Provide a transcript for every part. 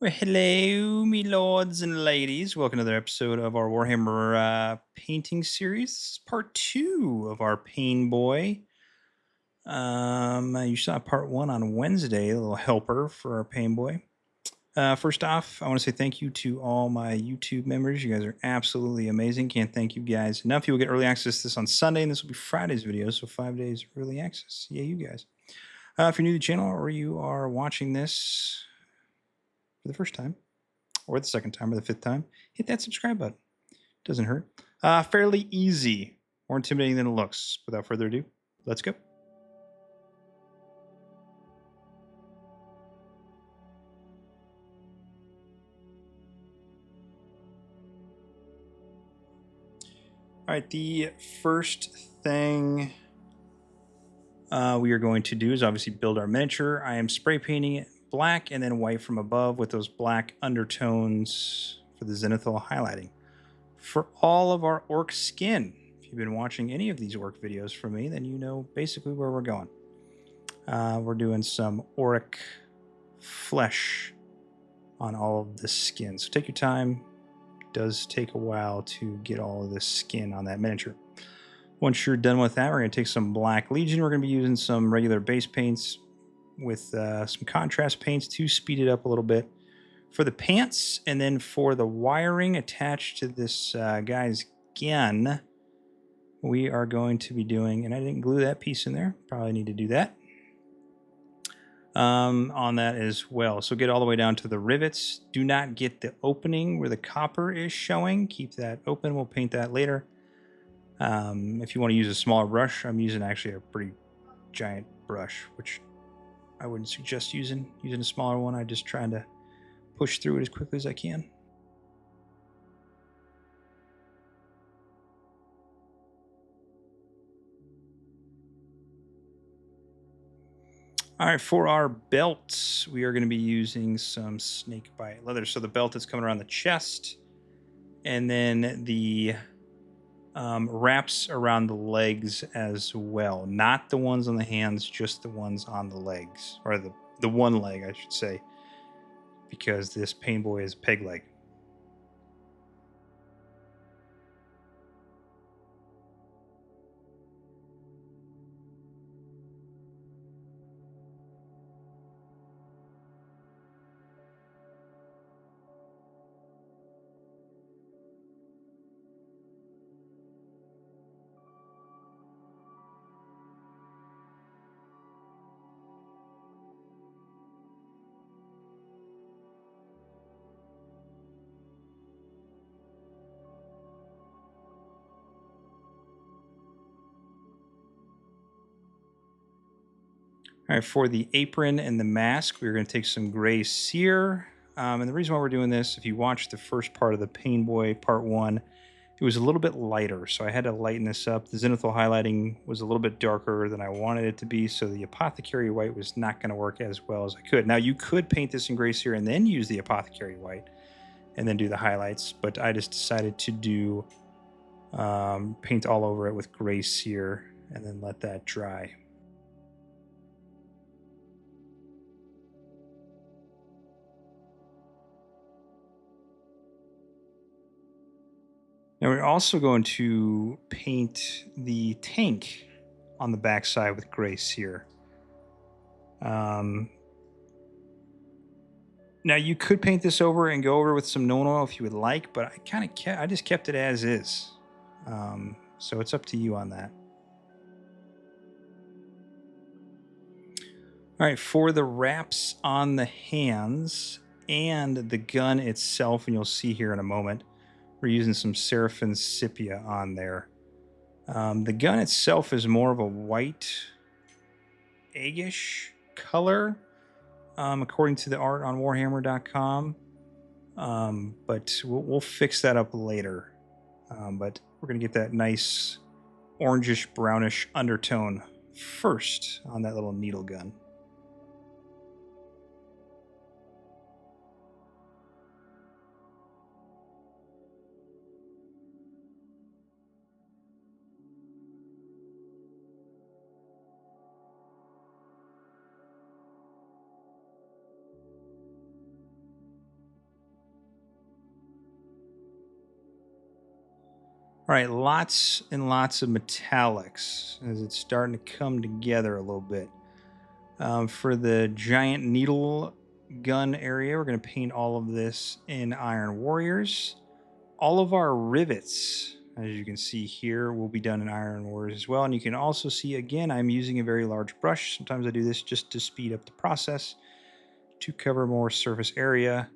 Well, hello, me lords and ladies. Welcome to another episode of our Warhammer painting series. This is part 2 of our Painboy. You saw part 1 on Wednesday, a little helper for our Painboy. First off, I want to say thank you to all my YouTube members. You guys are absolutely amazing. Can't thank you guys enough. You will get early access to this on Sunday, and this will be Friday's video, so 5 days early access. Yeah, you guys. If you're new to the channel or you are watching this for the first time, or the second time, or the fifth time, hit that subscribe button. Doesn't hurt. Fairly easy, more intimidating than it looks. Without further ado, let's go. All right, the first thing we are going to do is obviously build our miniature. I am spray painting it black and then white from above with those black undertones for the zenithal highlighting. For all of our orc skin, if you've been watching any of these orc videos from me, then you know basically where we're going. We're doing some Orruk Flesh on all of the skin. So take your time. It does take a while to get all of this skin on that miniature. Once you're done with that, we're going to take some Black Legion. We're going to be using some regular base paints with some contrast paints to speed it up a little bit. For the pants, and then for the wiring attached to this guy's gun, we are going to be doing, and I didn't glue that piece in there, probably need to do that, on that as well. So get all the way down to the rivets. Do not get the opening where the copper is showing. Keep that open. We'll paint that later. If you want to use a smaller brush, I'm using actually a pretty giant brush, which I wouldn't suggest using a smaller one. I'm just trying to push through it as quickly as I can. All right, for our belts, we are going to be using some Snakebite Leather. So the belt is coming around the chest, and then the wraps around the legs as well. Not the ones on the hands, just the ones on the legs, or the one leg, I should say, because this Painboy is peg leg. All right, for the apron and the mask, we're going to take some gray Seer. And the reason why we're doing this, if you watch the first part of the Painboy Part 1, it was a little bit lighter, so I had to lighten this up. The zenithal highlighting was a little bit darker than I wanted it to be, so the Apothecary White was not going to work as well as I could. Now, you could paint this in gray Seer and then use the Apothecary White and then do the highlights, but I just decided to do paint all over it with gray Seer and then let that dry. Now we're also going to paint the tank on the backside with gray Seer. Now you could paint this over and go over with some Nulin Oil if you would like, but I just kept it as is. So it's up to you on that. All right, for the wraps on the hands and the gun itself, and you'll see here in a moment, we're using some Seraphim Sepia on there. The gun itself is more of a white, eggish color, according to the art on Warhammer.com. But we'll fix that up later. But we're going to get that nice orangish, brownish undertone first on that little needle gun. All right, lots and lots of metallics as it's starting to come together a little bit. For the giant needle gun area, we're going to paint all of this in Iron Warriors. All of our rivets, as you can see here, will be done in Iron Warriors as well. And you can also see, again, I'm using a very large brush. Sometimes I do this just to speed up the process to cover more surface area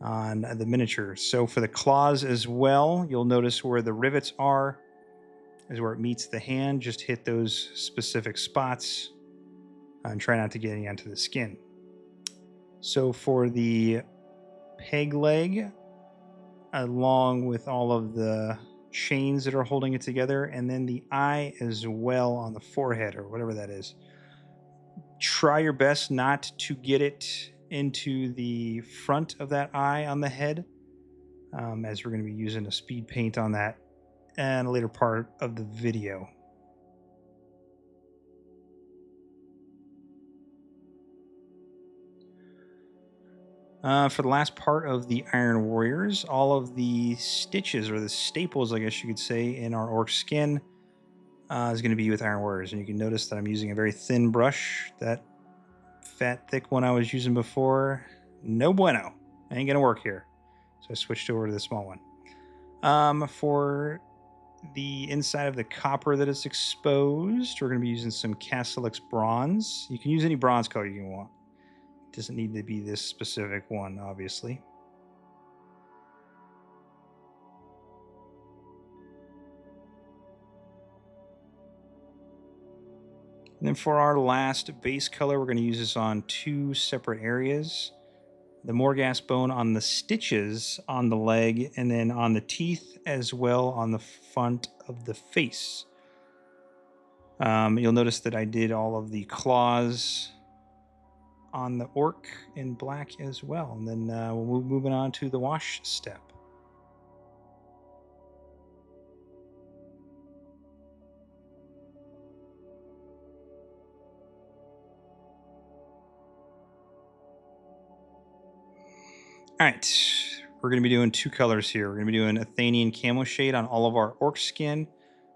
on the miniature. So for the claws as well, you'll notice where the rivets are is where it meets the hand. Just hit those specific spots and try not to get any onto the skin. So for the peg leg, along with all of the chains that are holding it together, and then the eye as well on the forehead or whatever that is. Try your best not to get it into the front of that eye on the head, as we're going to be using a speed paint on that in a later part of the video. For the last part of the Iron Warriors, all of the stitches, or the staples, I guess you could say, in our orc skin is going to be with Iron Warriors. And you can notice that I'm using a very thin brush. That fat, thick one I was using before, no bueno. Ain't going to work here. So I switched over to the small one. For the inside of the copper that is exposed, we're going to be using some Castellax Bronze. You can use any bronze color you want. Doesn't need to be this specific one, obviously. And then for our last base color, we're going to use this on two separate areas. The Morghast Bone on the stitches on the leg, and then on the teeth as well on the front of the face. You'll notice that I did all of the claws on the orc in black as well. And then we'll move moving on to the wash step. All right, we're going to be doing two colors here. We're going to be doing Akhelian Camo shade on all of our orc skin.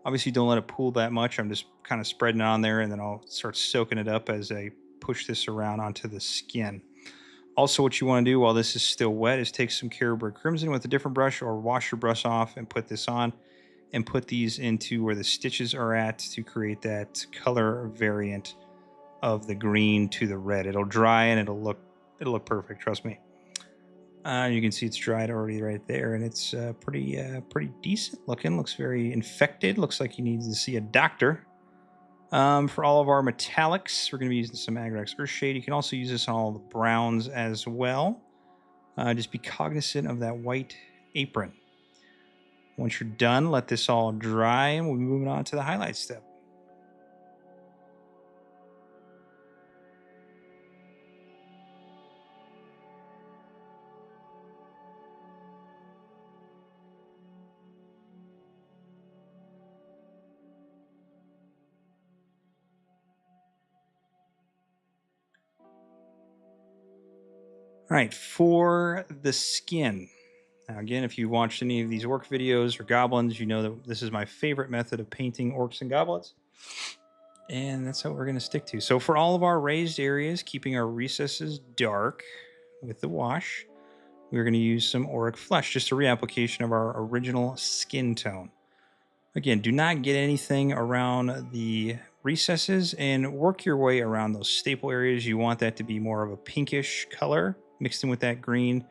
Obviously, don't let it pool that much. I'm just kind of spreading it on there, and then I'll start soaking it up as I push this around onto the skin. Also, what you want to do while this is still wet is take some Carroburg Crimson with a different brush, or wash your brush off and put this on, and put these into where the stitches are at to create that color variant of the green to the red. It'll dry and it'll look perfect. Trust me. You can see it's dried already right there, and it's pretty decent looking. Looks very infected. Looks like you need to see a doctor. For all of our metallics, we're going to be using some Agrax Earthshade. You can also use this on all the browns as well. Just be cognizant of that white apron. Once you're done, let this all dry, and we'll be moving on to the highlight step. All right, for the skin. Now, again, if you watched any of these orc videos or goblins, you know that this is my favorite method of painting orcs and goblins. And that's what we're going to stick to. So for all of our raised areas, keeping our recesses dark with the wash, we're going to use some Orruk Flesh, just a reapplication of our original skin tone. Again, do not get anything around the recesses, and work your way around those staple areas. You want that to be more of a pinkish color mixed in with that green,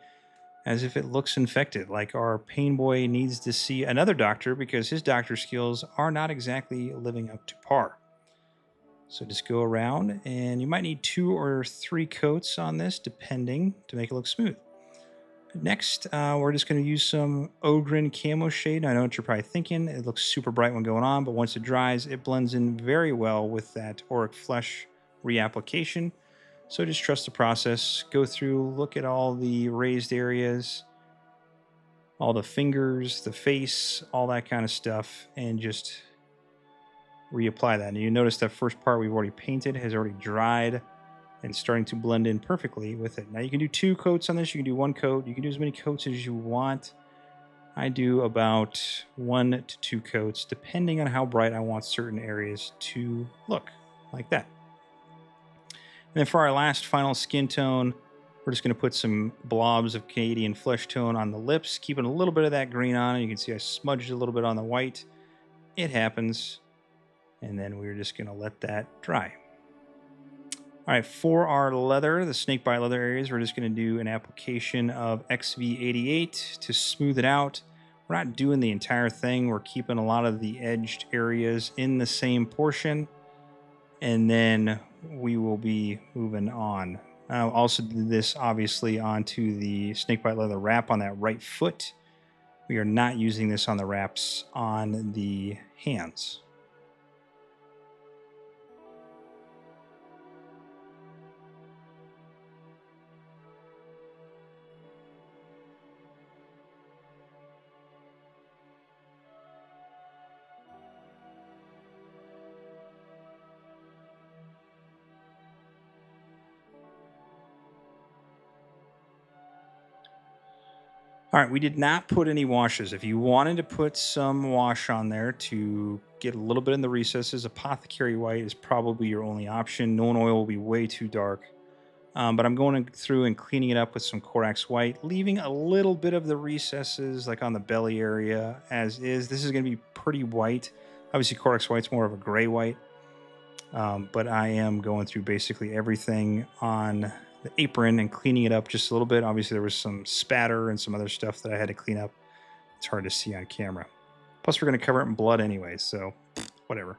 as if it looks infected. Like our Painboy needs to see another doctor because his doctor skills are not exactly living up to par. So just go around, and you might need 2 or 3 coats on this, depending, to make it look smooth. Next, we're just going to use some Ogryn Camo shade. I know what you're probably thinking. It looks super bright when going on, but once it dries, it blends in very well with that Orruk Flesh reapplication. So just trust the process. Go through, look at all the raised areas, all the fingers, the face, all that kind of stuff, and just reapply that. And you notice that first part we've already painted has already dried and starting to blend in perfectly with it. Now you can do 2 coats on this. You can do 1 coat. You can do as many coats as you want. I do about 1 to 2 coats, depending on how bright I want certain areas to look, like that. And then for our last final skin tone, we're just going to put some blobs of Cadian Fleshtone on the lips, keeping a little bit of that green on. You can see I smudged a little bit on the white. It happens. And then we're just going to let that dry. All right, for our leather, the Snakebite Leather areas, we're just going to do an application of XV88 to smooth it out. We're not doing the entire thing. We're keeping a lot of the edged areas in the same portion. And then we will be moving on. I also did this, obviously, onto the Snakebite Leather wrap on that right foot. We are not using this on the wraps on the hands. All right, we did not put any washes. If you wanted to put some wash on there to get a little bit in the recesses, Apothecary White is probably your only option. Nulin Oil will be way too dark. But I'm going through and cleaning it up with some Corax White, leaving a little bit of the recesses, like on the belly area, as is. This is going to be pretty white. Obviously, Corax White's more of a gray white. But I am going through basically everything on the apron and cleaning it up just a little bit. Obviously, there was some spatter and some other stuff that I had to clean up. It's hard to see on camera. Plus, we're going to cover it in blood anyway, so whatever.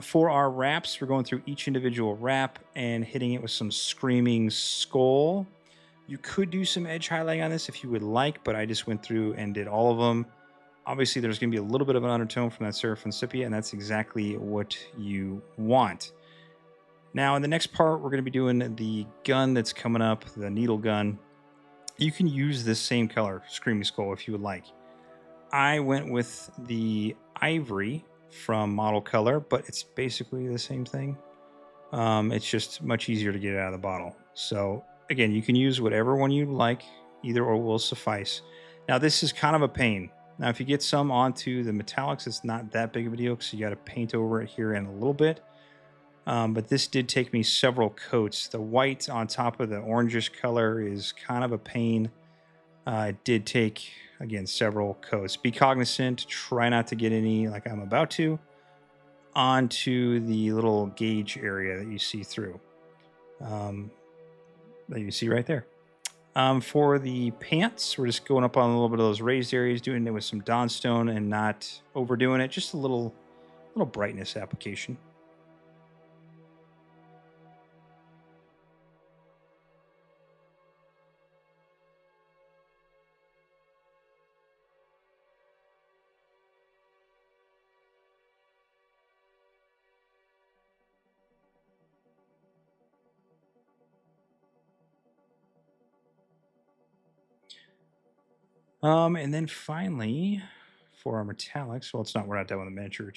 For our wraps, we're going through each individual wrap and hitting it with some Screaming Skull. You could do some edge highlighting on this if you would like, but I just went through and did all of them. Obviously, there's going to be a little bit of an undertone from that Seraphim Sepia, and that's exactly what you want. Now, in the next part, we're going to be doing the gun that's coming up, the needle gun. You can use this same color, Screaming Skull, if you would like. I went with the Ivory from Model Color, but it's basically the same thing. It's just much easier to get it out of the bottle. So, again, you can use whatever one you like. Either or will suffice. Now, this is kind of a pain. Now, if you get some onto the metallics, it's not that big of a deal because you got to paint over it here in a little bit. But this did take me several coats. The white on top of the orangish color is kind of a pain. It did take, again, several coats. Be cognizant. Try not to get any, like I'm about to, onto the little gauge area that you see through. That you see right there. For the pants, we're just going up on a little bit of those raised areas, doing it with some Dawnstone and not overdoing it. Just a little brightness application. And then finally, for our metallics, well, it's not, we're not done with the miniature,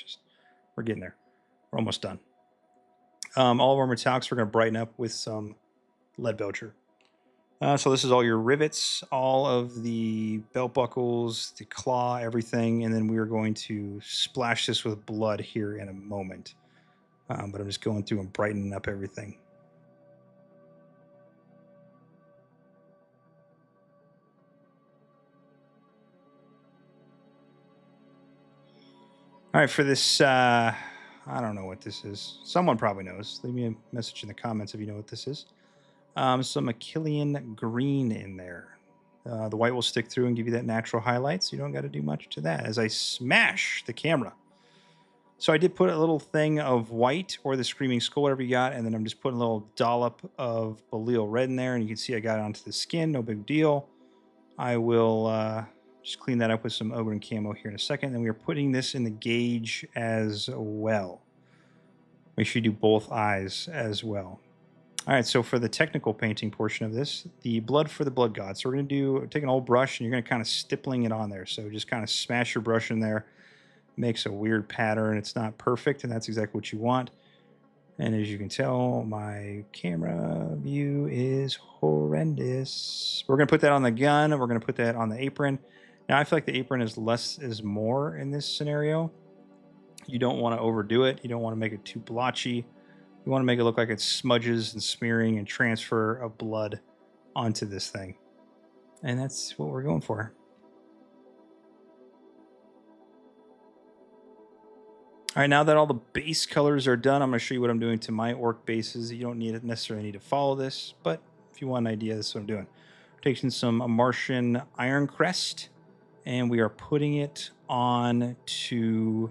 we're getting there. We're almost done. All of our metallics we're going to brighten up with some Leadbelcher. So this is all your rivets, all of the belt buckles, the claw, everything, and then we are going to splash this with blood here in a moment. But I'm just going through and brightening up everything. All right, for this, I don't know what this is. Someone probably knows. Leave me a message in the comments if you know what this is. Some Akhelian Green in there. The white will stick through and give you that natural highlight, so you don't got to do much to that. As I smash the camera. So I did put a little thing of white or the Screaming Skull, whatever you got, and then I'm just putting a little dollop of Baal Red in there, and you can see I got it onto the skin, no big deal. I will just clean that up with some Ogryn Camo here in a second. And we are putting this in the gauge as well. Make sure you do both eyes as well. All right, so for the technical painting portion of this, the blood for the blood god. So we're going to take an old brush and you're going to kind of stippling it on there. So just kind of smash your brush in there. Makes a weird pattern. It's not perfect, and that's exactly what you want. And as you can tell, my camera view is horrendous. We're going to put that on the gun. We're going to put that on the apron. Now, I feel like the apron is less is more in this scenario. You don't want to overdo it. You don't want to make it too blotchy. You want to make it look like it's smudges and smearing and transfer of blood onto this thing. And that's what we're going for. All right, now that all the base colors are done, I'm going to show you what I'm doing to my orc bases. You don't necessarily need to follow this, but if you want an idea, this is what I'm doing. We're taking some Martian Iron Crest, and we are putting it on to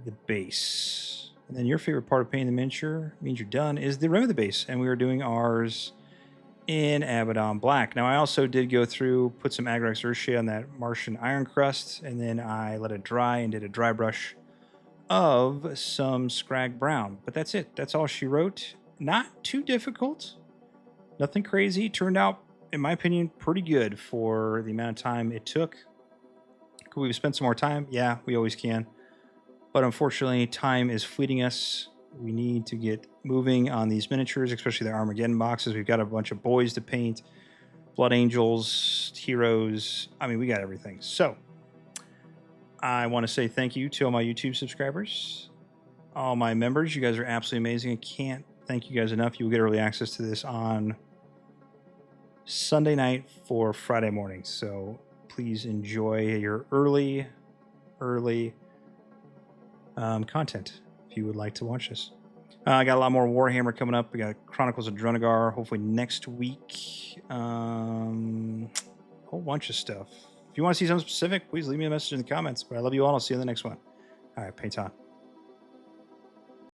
the base. And then your favorite part of painting the miniature, means you're done, is the rim of the base. And we are doing ours in Abaddon Black. Now, I also did go through, put some Agrax Earthshade on that Martian Iron Crust, and then I let it dry and did a dry brush of some Scrag Brown. But that's it. That's all she wrote. Not too difficult. Nothing crazy. Turned out, in my opinion, pretty good for the amount of time it took. Could we have spent some more time? Yeah, we always can. But unfortunately, time is fleeting us. We need to get moving on these miniatures, especially the Armageddon boxes. We've got a bunch of boys to paint, Blood Angels, heroes. I mean, we got everything. So I want to say thank you to all my YouTube subscribers, all my members. You guys are absolutely amazing. I can't thank you guys enough. You will get early access to this on Sunday night for Friday morning. So please enjoy your early content if you would like to watch this. I got a lot more Warhammer coming up. We got Chronicles of Drunagar hopefully next week. Whole bunch of stuff. If you want to see something specific, please leave me a message in the comments. But I love you all. I'll see you in the next one. All right, paint on.